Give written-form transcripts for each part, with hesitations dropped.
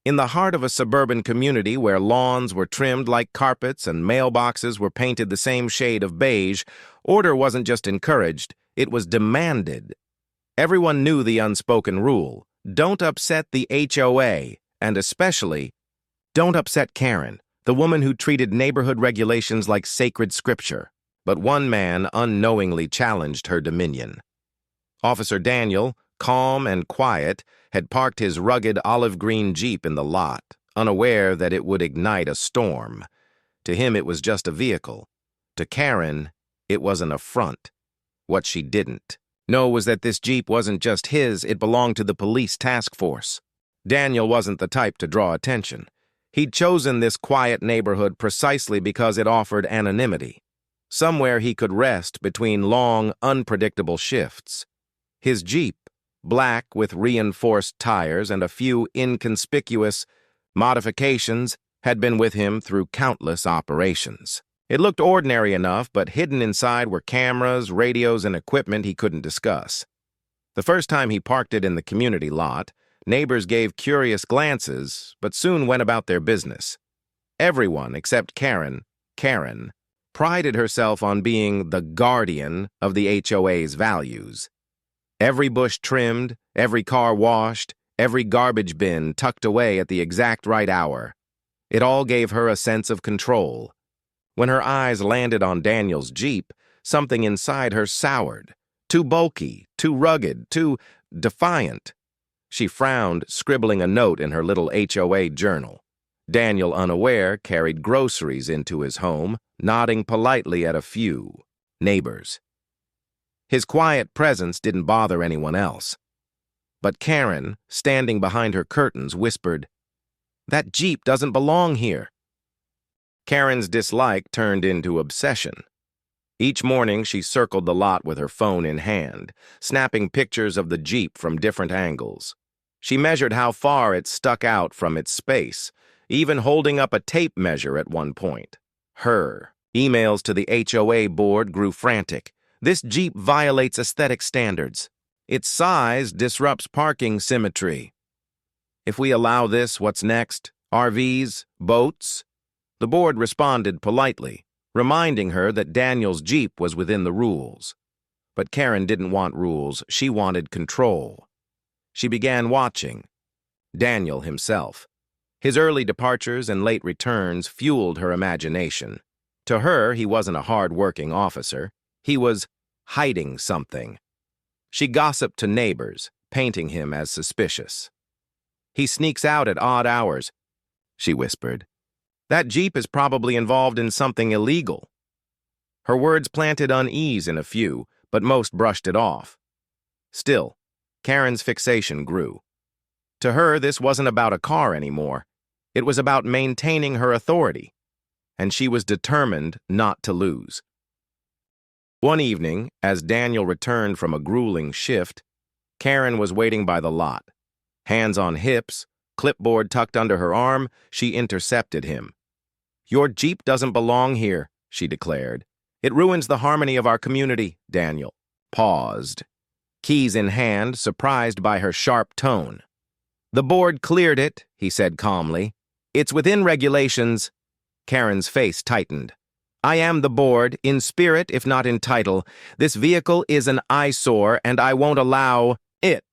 In the heart of a suburban community where lawns were trimmed like carpets and mailboxes were painted the same shade of beige, order wasn't just encouraged, it was demanded. Everyone knew the unspoken rule: don't upset the HOA, and especially, don't upset Karen, the woman who treated neighborhood regulations like sacred scripture. But one man unknowingly challenged her dominion. Officer Daniel, calm and quiet, had parked his rugged olive-green Jeep in the lot, unaware that it would ignite a storm. To him, it was just a vehicle. To Karen, it was an affront. What she didn't know was that this Jeep wasn't just his, it belonged to the police task force. Daniel wasn't the type to draw attention. He'd chosen this quiet neighborhood precisely because it offered anonymity. Somewhere he could rest between long, unpredictable shifts. His Jeep, black with reinforced tires and a few inconspicuous modifications, had been with him through countless operations. It looked ordinary enough, but hidden inside were cameras, radios, and equipment he couldn't discuss. The first time he parked it in the community lot, neighbors gave curious glances, but soon went about their business. Everyone except Karen, prided herself on being the guardian of the HOA's values. Every bush trimmed, every car washed, every garbage bin tucked away at the exact right hour. It all gave her a sense of control. When her eyes landed on Daniel's Jeep, something inside her soured. Too bulky, too rugged, too defiant. She frowned, scribbling a note in her little HOA journal. Daniel, unaware, carried groceries into his home, nodding politely at a few neighbors. His quiet presence didn't bother anyone else. But Karen, standing behind her curtains, whispered, "That Jeep doesn't belong here." Karen's dislike turned into obsession. Each morning she circled the lot with her phone in hand, snapping pictures of the Jeep from different angles. She measured how far it stuck out from its space, even holding up a tape measure at one point. Her emails to the HOA board grew frantic. This Jeep violates aesthetic standards. Its size disrupts parking symmetry. If we allow this, what's next? RVs? Boats? The board responded politely, reminding her that Daniel's Jeep was within the rules. But Karen didn't want rules, she wanted control. She began watching Daniel himself. His early departures and late returns fueled her imagination. To her, he wasn't a hard-working officer. He was hiding something. She gossiped to neighbors, painting him as suspicious. "He sneaks out at odd hours," she whispered. "That Jeep is probably involved in something illegal." Her words planted unease in a few, but most brushed it off. Still, Karen's fixation grew. To her, this wasn't about a car anymore. It was about maintaining her authority, and she was determined not to lose. One evening, as Daniel returned from a grueling shift, Karen was waiting by the lot. Hands on hips, clipboard tucked under her arm, she intercepted him. "Your Jeep doesn't belong here," she declared. "It ruins the harmony of our community." Daniel paused, keys in hand, surprised by her sharp tone. "The board cleared it," he said calmly. "It's within regulations." Karen's face tightened. "I am the board, in spirit if not in title. This vehicle is an eyesore, and I won't allow it."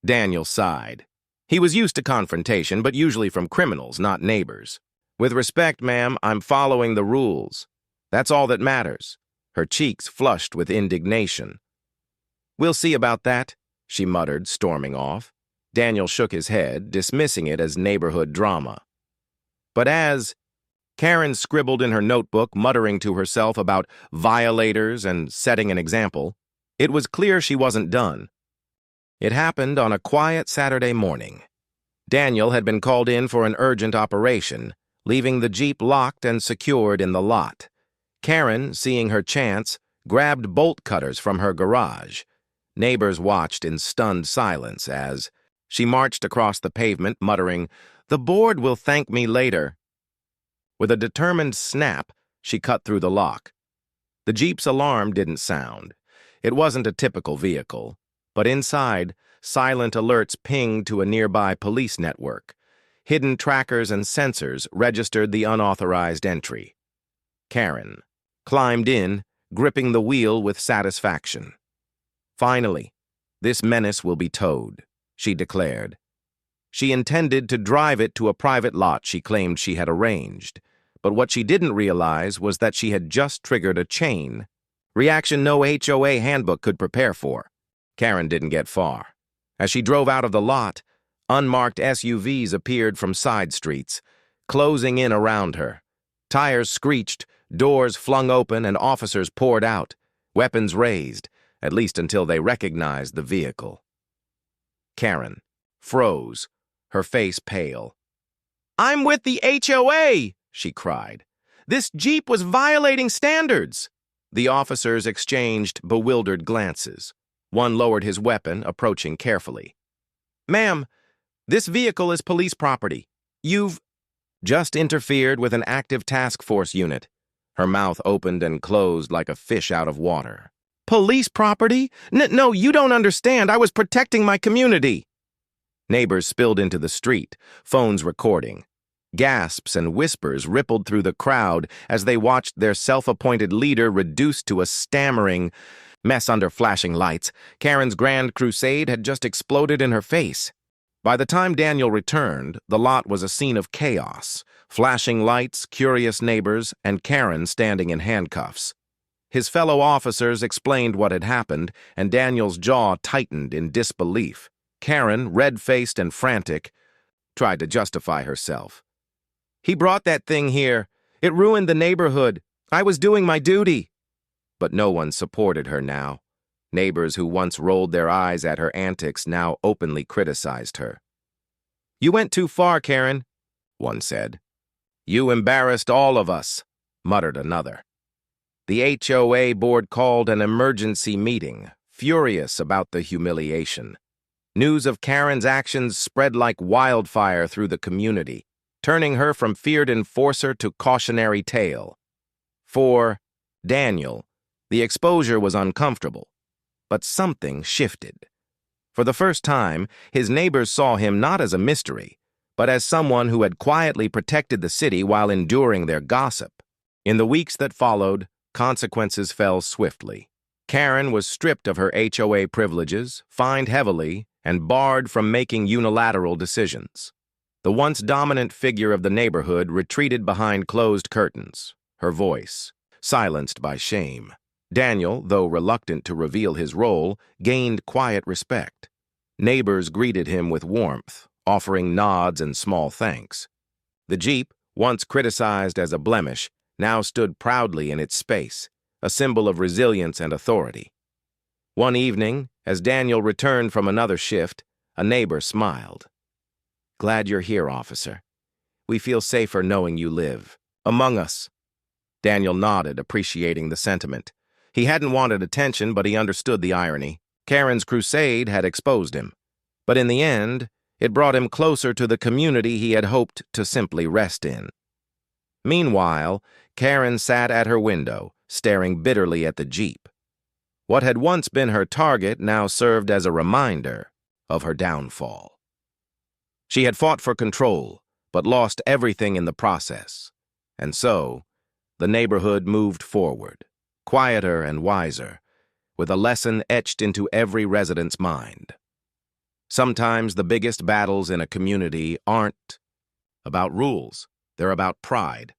Daniel sighed. He was used to confrontation, but usually from criminals, not neighbors. "With respect, ma'am, I'm following the rules. That's all that matters." Her cheeks flushed with indignation. "We'll see about that," she muttered, storming off. Daniel shook his head, dismissing it as neighborhood drama. But as Karen scribbled in her notebook, muttering to herself about violators and setting an example, it was clear she wasn't done. It happened on a quiet Saturday morning. Daniel had been called in for an urgent operation, leaving the Jeep locked and secured in the lot. Karen, seeing her chance, grabbed bolt cutters from her garage. Neighbors watched in stunned silence as she marched across the pavement, muttering, "The board will thank me later." With a determined snap, she cut through the lock. The Jeep's alarm didn't sound. It wasn't a typical vehicle, but inside, silent alerts pinged to a nearby police network. Hidden trackers and sensors registered the unauthorized entry. Karen climbed in, gripping the wheel with satisfaction. Finally, this menace will be towed, she declared. She intended to drive it to a private lot she claimed she had arranged, but what she didn't realize was that she had just triggered a chain reaction no HOA handbook could prepare for. Karen didn't get far. As she drove out of the lot, unmarked SUVs appeared from side streets, closing in around her. Tires screeched, doors flung open, and officers poured out, weapons raised, at least until they recognized the vehicle. Karen froze, her face pale. "I'm with the HOA!" she cried. "This Jeep was violating standards!" The officers exchanged bewildered glances. One lowered his weapon, approaching carefully. "Ma'am, this vehicle is police property. You've just interfered with an active task force unit." Her mouth opened and closed like a fish out of water. "Police property? No, you don't understand. I was protecting my community." Neighbors spilled into the street, phones recording. Gasps and whispers rippled through the crowd as they watched their self-appointed leader reduced to a stammering mess under flashing lights. Karen's grand crusade had just exploded in her face. By the time Daniel returned, the lot was a scene of chaos. Flashing lights, curious neighbors, and Karen standing in handcuffs. His fellow officers explained what had happened, and Daniel's jaw tightened in disbelief. Karen, red-faced and frantic, tried to justify herself. "He brought that thing here. It ruined the neighborhood. I was doing my duty." But no one supported her now. Neighbors who once rolled their eyes at her antics now openly criticized her. "You went too far, Karen," one said. "You embarrassed all of us," muttered another. The HOA board called an emergency meeting, furious about the humiliation. News of Karen's actions spread like wildfire through the community, turning her from feared enforcer to cautionary tale. For Daniel, the exposure was uncomfortable, but something shifted. For the first time, his neighbors saw him not as a mystery, but as someone who had quietly protected the city while enduring their gossip. In the weeks that followed, consequences fell swiftly. Karen was stripped of her HOA privileges, fined heavily, and barred from making unilateral decisions. The once dominant figure of the neighborhood retreated behind closed curtains, her voice silenced by shame. Daniel, though reluctant to reveal his role, gained quiet respect. Neighbors greeted him with warmth, offering nods and small thanks. The Jeep, once criticized as a blemish, now stood proudly in its space, a symbol of resilience and authority. One evening, as Daniel returned from another shift, a neighbor smiled. "Glad you're here, officer. We feel safer knowing you live among us." Daniel nodded, appreciating the sentiment. He hadn't wanted attention, but he understood the irony. Karen's crusade had exposed him. But in the end, it brought him closer to the community he had hoped to simply rest in. Meanwhile, Karen sat at her window, staring bitterly at the Jeep. What had once been her target now served as a reminder of her downfall. She had fought for control, but lost everything in the process. And so, the neighborhood moved forward, quieter and wiser, with a lesson etched into every resident's mind. Sometimes the biggest battles in a community aren't about rules, they're about pride.